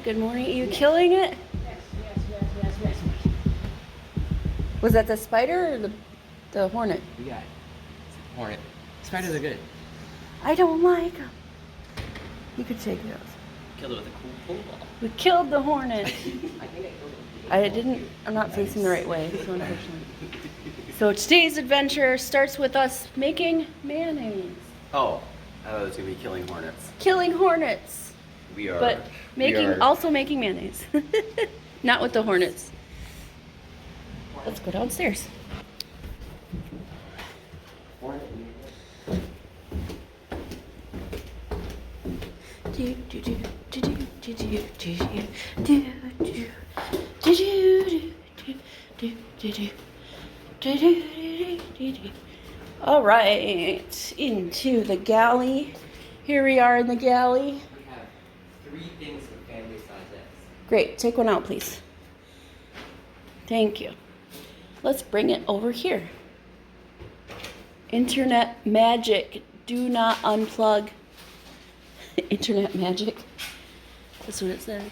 Good morning. Are you killing it? Was that the spider or the hornet? We got hornet. Spiders are good. I don't like them. You could take those. Killed it with a cool pool ball. We killed the hornet. I think I killed it. I didn't. I'm not facing the right way, so unfortunately. So today's adventure starts with us making mayonnaise. Oh, I thought it was gonna be killing hornets. Killing hornets. We are. But also making mayonnaise. Not with the hornets. Let's go downstairs. All right, into the galley. Here we are in the galley. We have 3 things for family size eggs. Great, take one out, please. Thank you. Let's bring it over here. Internet magic. Do not unplug. Internet magic. That's what it says.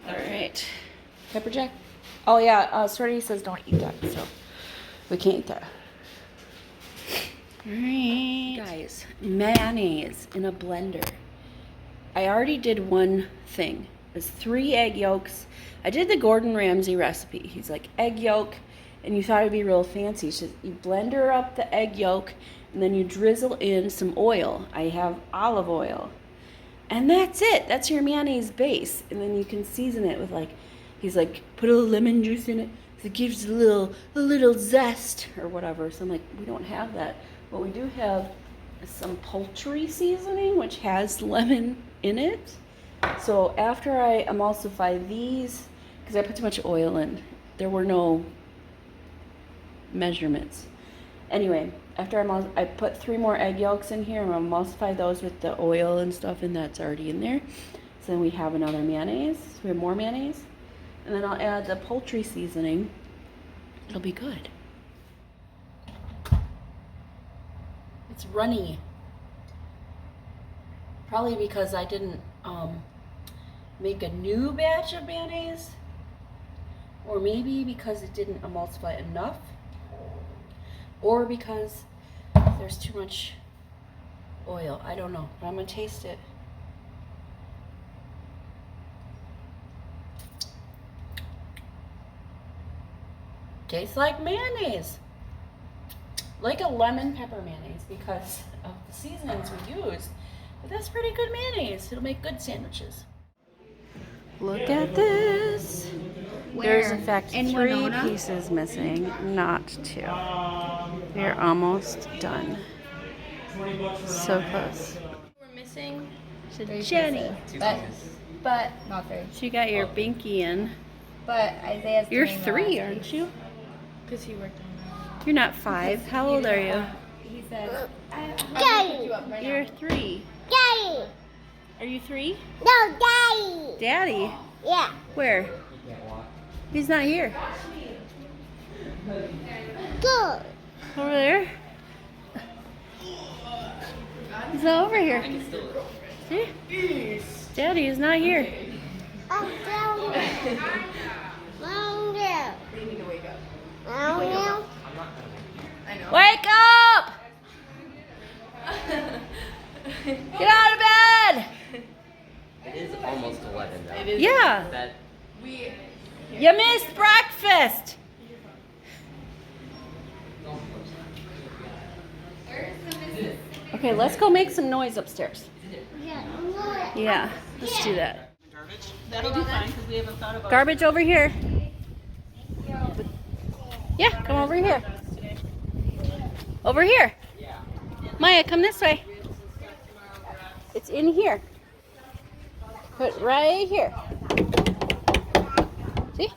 All right. Pepper jack. Oh yeah, Sweaty says don't eat that, so we can't eat that. All right, guys. Mayonnaise in a blender. I already did one thing. It's 3 egg yolks. I did the Gordon Ramsay recipe. He's like egg yolk, and you thought it'd be real fancy. So you blender up the egg yolk, and then you drizzle in some oil. I have olive oil, and that's it. That's your mayonnaise base, and then you can season it with he's like, put a little lemon juice in it. So it gives it a little zest or whatever. So I'm like, we don't have that. What we do have is some poultry seasoning, which has lemon in it. So after I emulsify these, because I put too much oil in, there were no measurements. Anyway, after I put 3 more egg yolks in here, I'm gonna emulsify those with the oil and stuff, and that's already in there. So then we have another mayonnaise. So we have more mayonnaise, and then I'll add the poultry seasoning. It'll be good. It's runny. Probably because I didn't make a new batch of mayonnaise, or maybe because it didn't emulsify enough, or because there's too much oil. I don't know, but I'm gonna taste it. Tastes like mayonnaise, like a lemon pepper mayonnaise because of the seasonings we used. But that's pretty good mayonnaise. It'll make good sandwiches. Look at this. There's in fact 3 pieces missing, not 2. We're almost done. So close. We're missing Jenny. But not 3. She got your binky in. But Isaiah's You're doing 3, the last aren't piece. you? Because he worked on that. You're not 5. How old are you? He said, Daddy. You're 3. Daddy. Are you 3? No, Daddy. Daddy? Yeah. Where? He's not here. Good. Over there? He's not over here. See? Daddy is not here. Oh, down there. Down there. you need to wake up. Down there. I know. Wake up! Get out of bed! It is almost 11 though. It is. Yeah. That We. You missed breakfast. Okay, let's go make some noise upstairs. Yeah, let's do that. That'll be fine because we haven't thought about garbage over here. Yeah, come over here. Over here. Maya, come this way. It's in here. Put right here. See?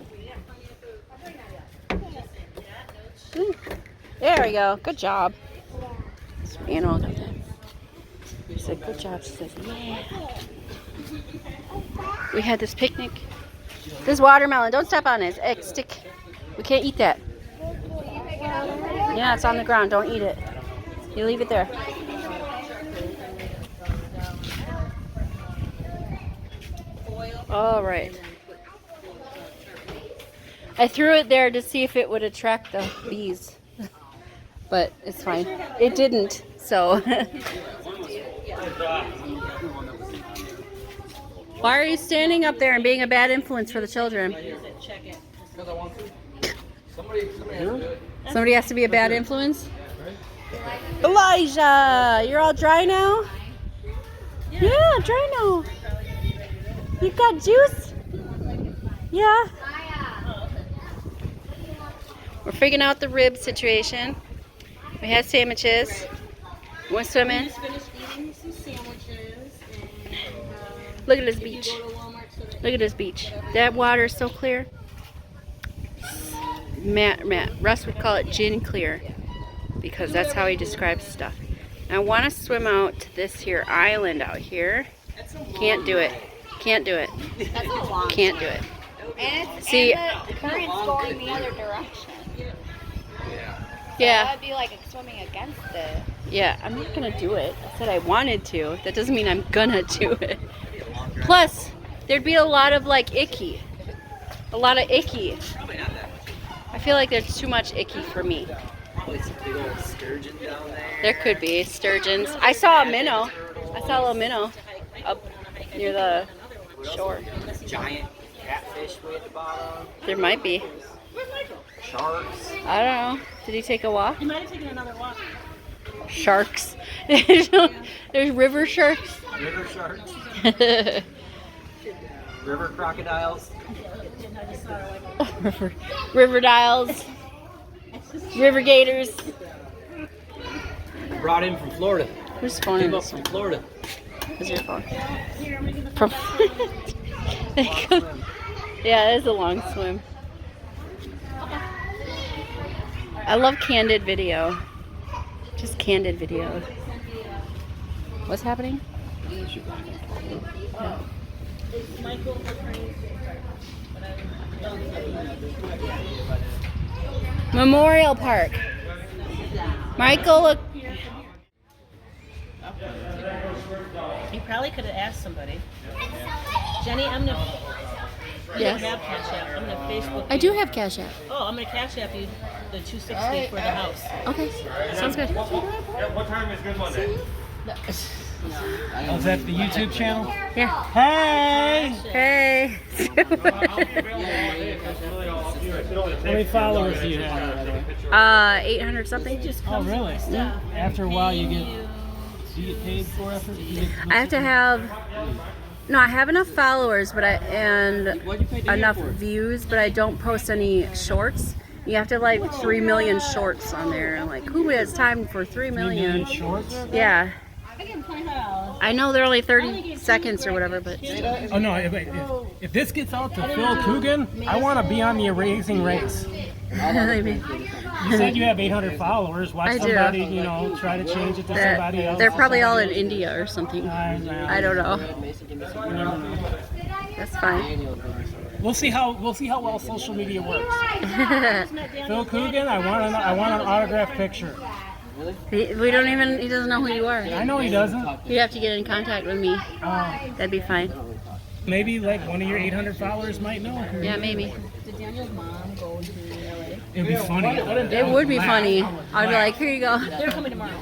There we go. Good job. Animal got that. She said, good job. She says, yeah. We had this picnic. This watermelon. Don't step on it. It's stick. We can't eat that. Yeah, it's on the ground. Don't eat it. You leave it there. All right. I threw it there to see if it would attract the bees, but it's fine. It didn't, so. Why are you standing up there and being a bad influence for the children? Somebody has to be a bad influence? Elijah, you're all dry now? Yeah, dry now. You've got juice? Yeah. We're figuring out the rib situation. We had sandwiches. You want to swim in? Look at this beach. Look at this beach. That water is so clear. Russ would call it gin clear because that's how he describes stuff. I want to swim out to this here island out here. Can't do it. Can't do it. Can't do it. See, the current's going the other direction. yeah. That'd be like swimming against it. Yeah, I'm not gonna do it. I said I wanted to. That doesn't mean I'm gonna do it. Plus, there'd be a lot of like icky. A lot of icky. I feel like there's too much icky for me. Probably some big old sturgeon down there. There could be sturgeons. I saw a minnow. I saw a little minnow up near the shore. Giant catfish way at the bottom. There might be. Sharks. I don't know. Did he take a walk? He might have taken another walk. Sharks. There's river sharks. River sharks. River crocodiles. River dials. River gators. Brought in from Florida. Who's phone Came up is from Florida. Who's your phone? From yeah, it is a long swim. I love candid video. Just candid video. What's happening? Yeah. Memorial Park. Michael, look. You probably could have asked somebody. Jenny, I'm gonna. You Yes. don't have Cash App. I'm gonna Facebook. I do have Cash App. Oh, I'm gonna Cash App you the 260 for the house. Okay, sounds good. What time is good Monday? Oh, is that the YouTube channel? Yeah. Hey! Hey. How many followers do you have? 800 something. Oh, really? After a while, do you get paid for it? I have to have. No, I have enough followers, but enough views, but I don't post any shorts. You have to have like 3 million shorts on there. I'm like, who has time for 3 million? Shorts? Yeah. I know they're only 30 seconds or whatever, but Oh, no. If this gets out to Phil Coogan, I want to be on the Amazing Race. You said you have 800 followers. Watch I do. somebody, try to change it to somebody else. they're probably all in India or something. I don't know. That's fine. We'll see how well social media works. Phil Coogan, I want an autographed picture. We don't even. He doesn't know who you are. I know he doesn't. You have to get in contact with me. That'd be fine. Maybe like one of your 800 followers might know. Yeah, maybe. Did Daniel's mom go to LA? It'd be funny. It would be funny. I'd be like, here you go. They're coming tomorrow.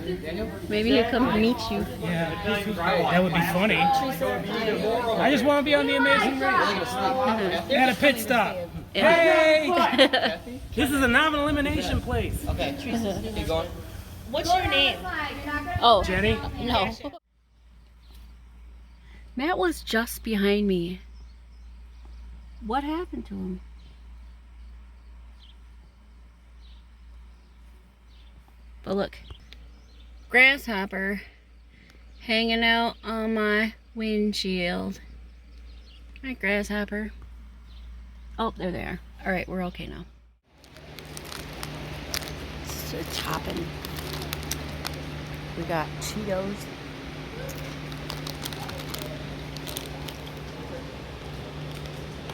Maybe he'll come meet you. Yeah, that would be funny. I just want to be on the Amazing Race. At a pit stop. Hey! This is a non-elimination place. Okay, keep going. What's your name? Oh, Jenny? no. Matt was just behind me. What happened to him? But look, grasshopper hanging out on my windshield. Hi, grasshopper. Oh, there they are. All right, we're okay now. So chopping. We got Cheetos.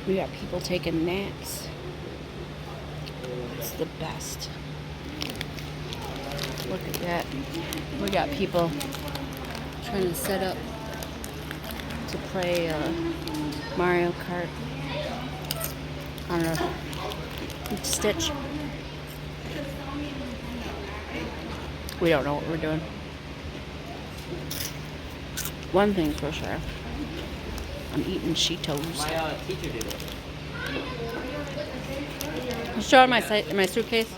We got people taking naps. It's the best. Look at that. We got people trying to set up to play Mario Kart. I don't know. Stitch. We don't know what we're doing. One thing's for sure. I'm eating Cheetos. My teacher did it. Just throw it in my suitcase.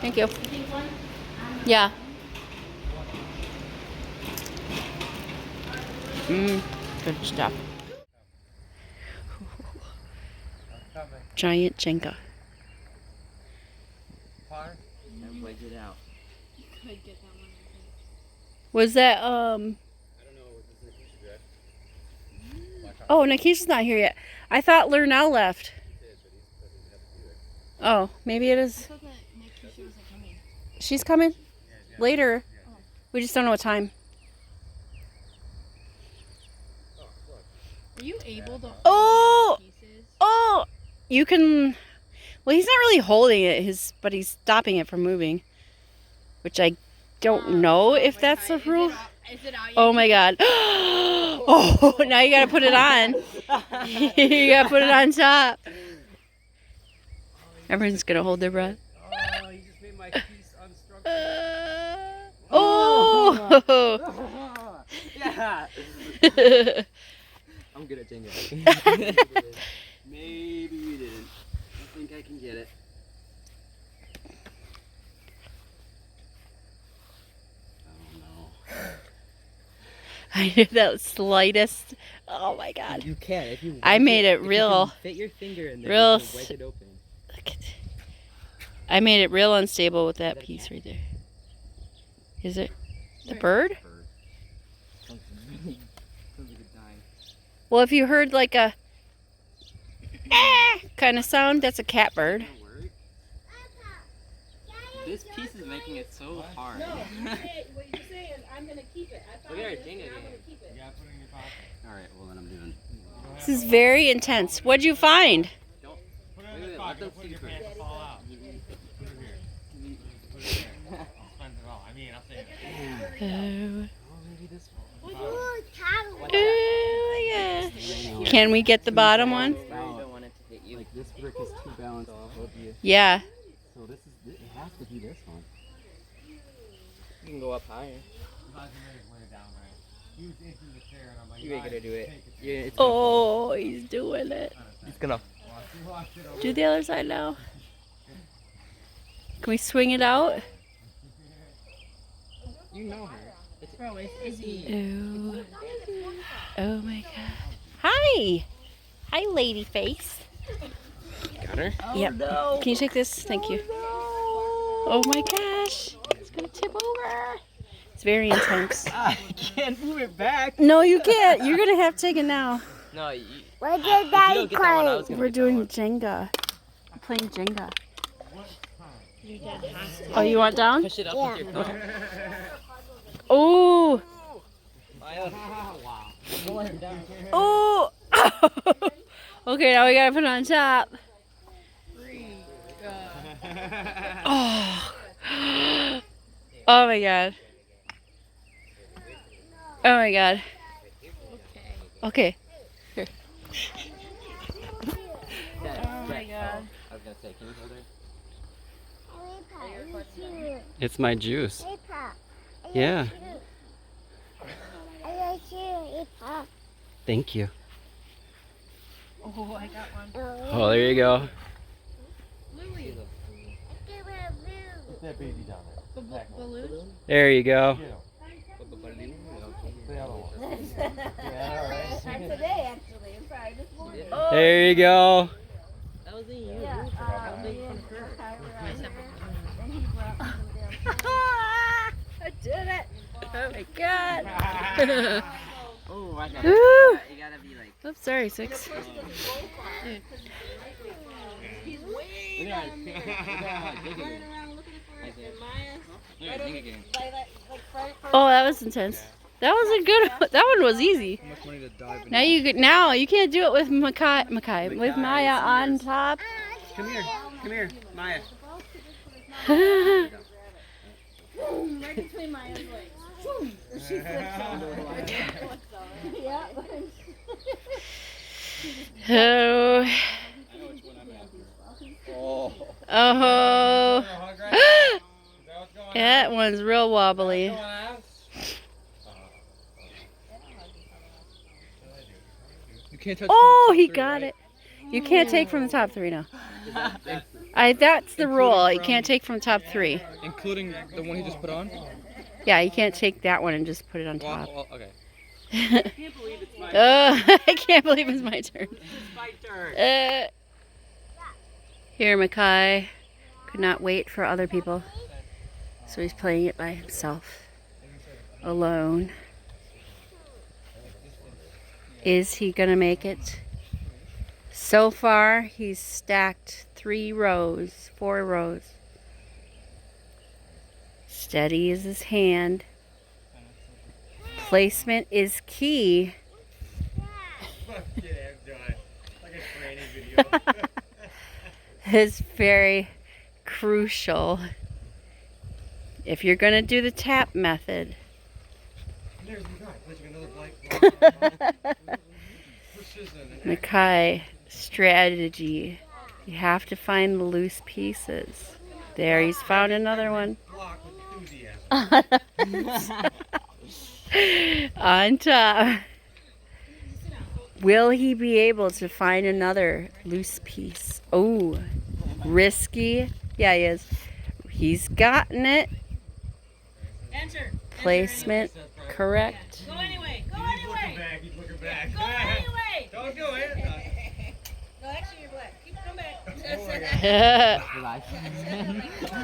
Thank you. Yeah. Good stuff. Giant Jenga. And wedge it out. Was that Oh, Nikisha's not here yet. I thought Lurnell left. Oh, maybe it is. She's coming later. We just don't know what time. Are you able to Oh! pieces? Oh! You can... Well, he's not really holding it, but he's stopping it from moving. Which I don't know if that's a rule. Is it out yet? Oh my god. Oh, now you gotta put it on. You gotta put it on top. Everyone's gonna hold their breath. Oh, you just made my piece unstructured. Oh! Yeah. I'm good at Jenga. Maybe you didn't. I think I can get it. Oh no. I did that slightest. Oh my god. You can if you. I made it if you real. can fit your finger in there. real You can wedge it open. Look at it. I made it real unstable with that piece right there. Is it the bird? Sounds like a dime. Well, if you heard like a kind of sound, that's a catbird. This piece is making it so hard. What you're saying, I'm gonna keep it. I Look at our Jenga game. keep it. Alright, well then I'm doing. This is very intense. What'd you find? Wait, let them see first. Oh, yeah. Can we get the bottom one? I don't want it to hit you. Like this brick is too balanced off of you. Yeah. So this is, it has to be this one. You can go up higher. You ain't gonna do it. Yeah, it's Oh, he's doing it. He's gonna. Do the other side now. Can we swing it out? You know her. It's Oh. Oh my god. Hi. Hi, lady face. Got her? Yep. Can you take this? Thank you. Oh my gosh. It's gonna tip over. It's very intense. I can't move it back. No, you can't. You're gonna have to take it now. No, Where did if you Daddy don't get that one, I was climb? gonna We're get doing Jenga. I'm playing Jenga. Oh, you want down? Push it up with your foot. Oh. Maya. Oh. Okay, now we gotta put it on top. Oh. Oh my god. Oh my god. Okay. Here. Oh my god. I was gonna say, can you hold her? I It's my juice. like Yeah. you. Thank you. Oh, I got one. Oh, there you go. Balloon? There you go. There you go. I did it. Oh my god. Oh, I got Woo. it. You gotta be like. Oops, sorry, 6. Oh, that was intense. That was a good. That one was easy. Now you can't do it with Makai with Maya on top. Come here, Maya. Right between Maya's legs. She flips over. Yeah. Oh. Oh. Oh. That one's real wobbly. You can't touch. Oh, he got it. You can't take from the top 3 now. That's the rule. You can't take from top 3. Including the one he just put on. Yeah, you can't take that one and just put it on top. Well, okay. I can't believe it's my turn. My turn. Here, Makai could not wait for other people, so he's playing it by himself, alone. Is he gonna make it? So far, he's stacked 4 rows. Steady is his hand. Placement is key. It's very crucial if you're gonna do the tap method. Makai, strategy. You have to find the loose pieces. There, he's found another one. On top. Will he be able to find another loose piece? Oh, risky. Yeah, he is. He's gotten it. Enter. Placement correct. Go anyway. Go anyway. He's looking back. Go anyway. Don't do it. No, actually, you're black. Keep come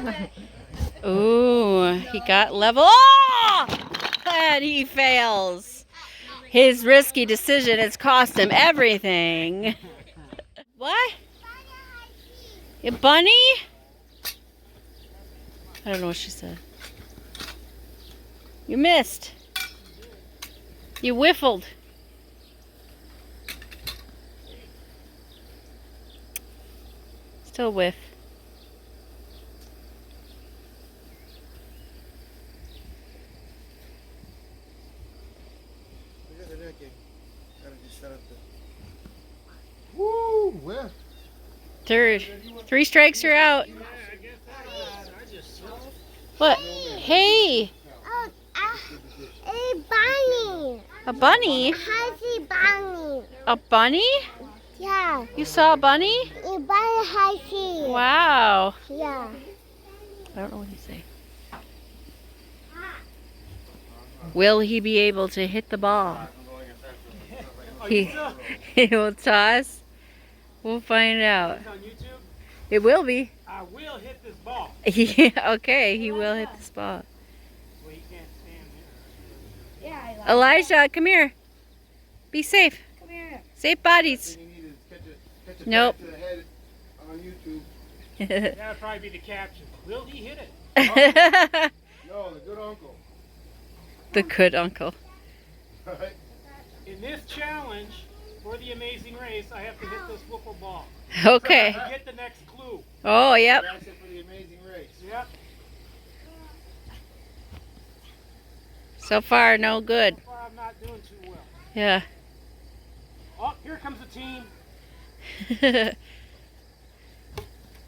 back. Ooh, he got level. Oh! And he fails. His risky decision has cost him everything. What? A bunny? I don't know what she said. You missed. You whiffled. Still whiff. Woo! Where? Third. 3 strikes, you're out. What? Hey! Oh, a bunny. A bunny? Has a bunny. A bunny? Yeah, You saw a bunny? a bunny has a. Wow. Yeah. I don't know what he's saying. Will he be able to hit the ball? He will toss. We'll find out. On YouTube, It will be. I will hit this ball. Yeah, okay, he will hit the spot. Well, he can't stand there. Elijah, come here. Be safe. Come here. Safe bodies. Catch Nope. to the head on YouTube. That would probably be the caption. Will he hit it? No, the good uncle. The good uncle. Right? In this challenge for the Amazing Race, I have to hit this football ball. Okay. To get the next clue. Oh, yep. That's it for the Amazing Race. Yep. So far, no good. So far, I'm not doing too well. Yeah. Oh, here comes the team.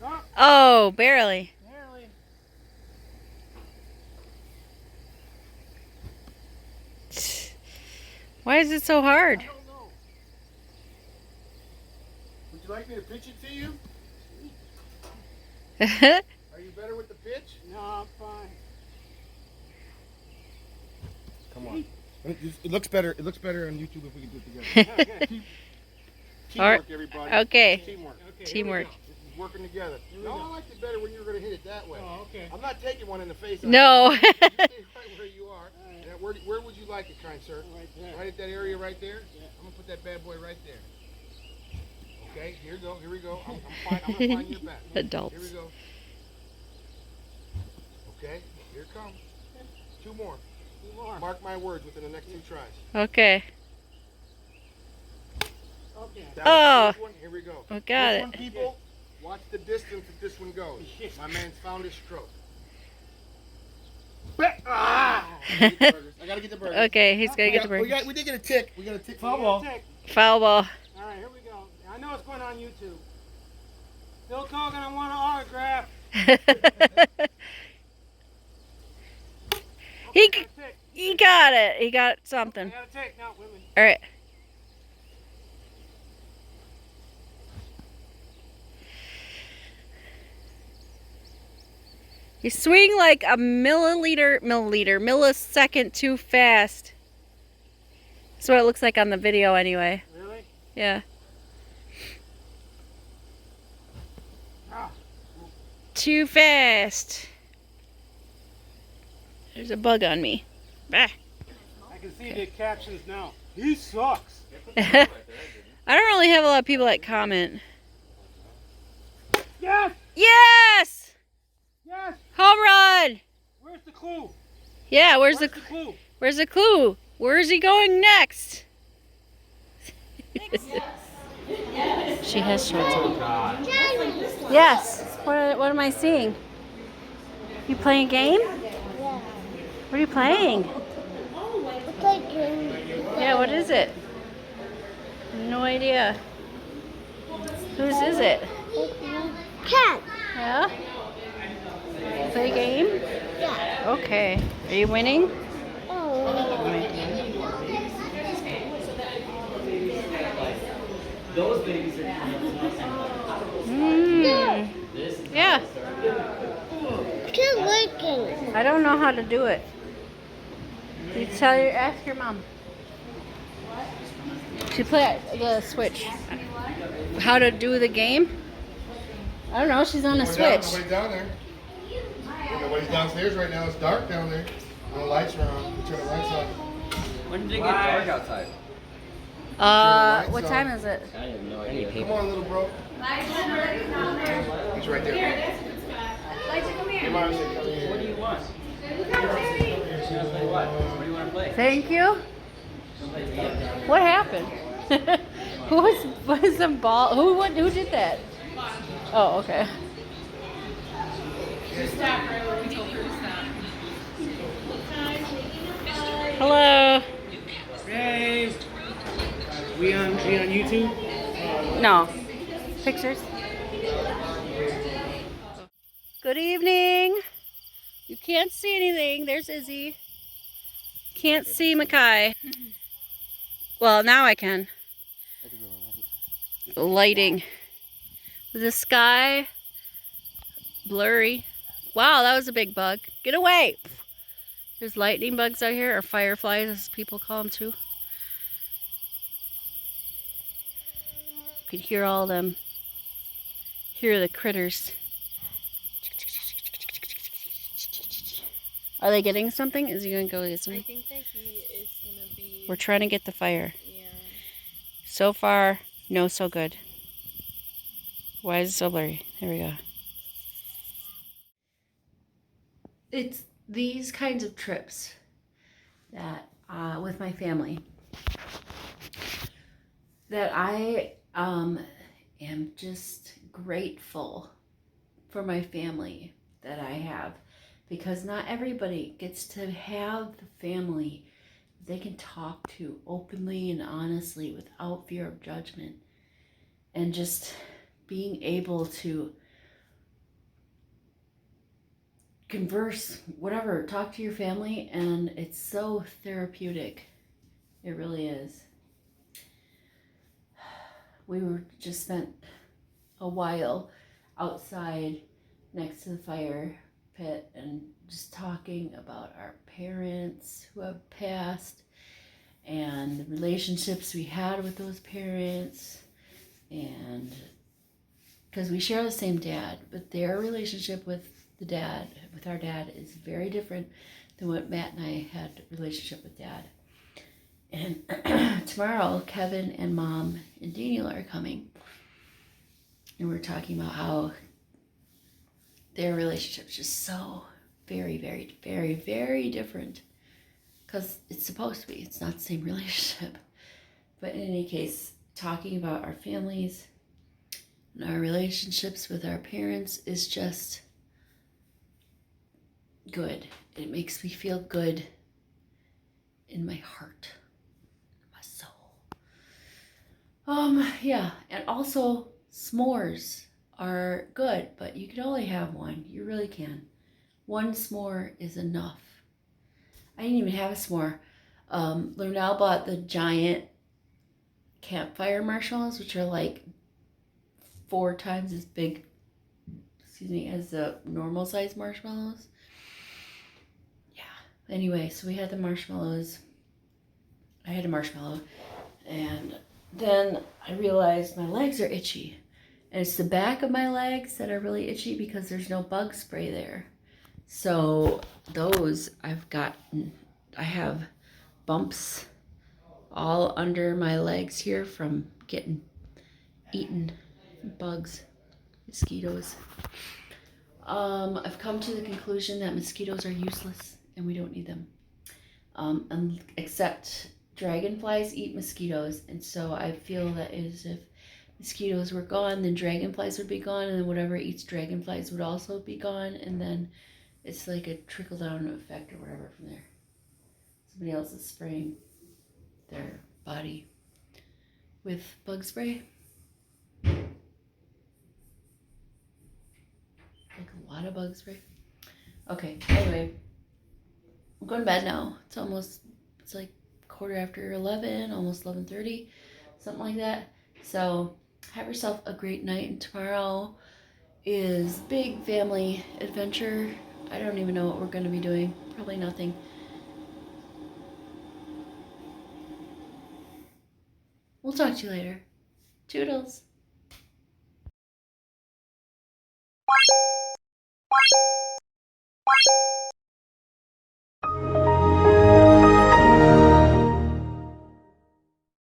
Oh, Oh, barely. barely. Why is it so hard? I don't know. Would you like me to pitch it to you? Are you better with the pitch? No, I'm fine. Come on. It looks better. It looks better on YouTube if we can do it together. Okay. Teamwork, everybody. Okay. Teamwork. Okay, Teamwork. This is working together. No, I liked it better when you were going to hit it that way. Oh, okay. I'm not taking one in the face. No. You stay right where you are. And where would you like it, kind sir? Right there. Right at that area right there? Yeah. I'm going to put that bad boy right there. Okay, here we go. Here we go. I'm going to find your back. Adults. Here we go. Okay, here it comes. 2 more. Two more. Mark my words within the next 2 tries. Okay. Okay. That Oh. was the first one. Here we go. Oh, got This it. one, people, watch the distance that this one goes. My man's found his stroke. Ah! I gotta get the burgers. Okay, he's gonna get the We break. did get a tick. We got a tick. Foul We'll ball. take- Foul ball. All right, here we go. I know what's going on YouTube. Bill Colgan, I want an autograph. He got it. He got something. I gotta take now, women. All right. You swing like a millisecond too fast. That's what it looks like on the video anyway. Really? Yeah. Ah. Too fast. There's a bug on me. Bah. I can see the captions now. He sucks. I don't really have a lot of people that comment. Yes! Yes! Yes! Home run! Where's the clue? Yeah, where's the clue? where's the clue? Where is he going next? She has shorts on. Yes. What am I seeing? You playing a game? Yeah. What are you playing? Taking. Yeah, what is it? No idea. Whose is it? Cat. Yeah? Play a game? Yeah. Okay. Are you winning? Oh. Mmm. Yeah. Keep working. I don't know how to do it. Ask your mom. She play the Switch. How to do the game? I don't know. She's on a Switch. Nobody's down there. Nobody's downstairs right now. It's dark down there. No lights are on. Turn the lights on. When did it get dark outside? What time is it? I have no idea. Come on, little bro. He's right there. Come on, say, come here. What do you want? What do you want to play? Thank you. What happened? was the ball? Who did that? Oh, okay. Hello. Hey. We on YouTube? No. Pictures. Good evening. You can't see anything. There's Izzy. Can't see Makai. Well, now I can. The lighting. The sky. Blurry. Wow, that was a big bug. Get away. There's lightning bugs out here, or fireflies as people call them too. You could hear all of them. Hear the critters. Are they getting something? Is he going to go get something? I think that he is gonna be. We're trying to get the fire. Yeah. So far, no so good. Why is it so blurry? There we go. It's these kinds of trips that, with my family, that I am just grateful for my family that I have, because not everybody gets to have the family they can talk to openly and honestly without fear of judgment, and just being able to converse, whatever, talk to your family, and it's so therapeutic. It really is. We were just spent a while outside next to the fire pit and just talking about our parents who have passed and the relationships we had with those parents, and because we share the same dad, but their relationship with our dad is very different than what Matt and I had a relationship with dad. And tomorrow, Kevin and Mom and Daniel are coming, and we're talking about how their relationship is just so very, very, very, very different, because it's supposed to be. It's not the same relationship. But in any case, talking about our families and our relationships with our parents is just good. It makes me feel good in my heart, my soul. Yeah, and also s'mores are good, but you can only have one. You really can. One s'more is enough. I didn't even have a s'more. Lunel bought the giant campfire marshmallows, which are like 4 times as big, as the normal size marshmallows. Yeah. Anyway, so we had the marshmallows. I had a marshmallow, and then I realized my legs are itchy. And it's the back of my legs that are really itchy because there's no bug spray there. So those I have bumps all under my legs here from getting eaten bugs, mosquitoes. I've come to the conclusion that mosquitoes are useless and we don't need them. Except dragonflies eat mosquitoes, and so I feel that as if mosquitoes were gone, then dragonflies would be gone, and then whatever eats dragonflies would also be gone, and then it's like a trickle-down effect or whatever from there. Somebody else is spraying their body with bug spray. Like a lot of bug spray. Okay, anyway. I'm going to bed now. It's like 11:15, almost 11:30, something like that. So have yourself a great night, and tomorrow is big family adventure. I don't even know what we're going to be doing. Probably nothing. We'll talk to you later. Toodles.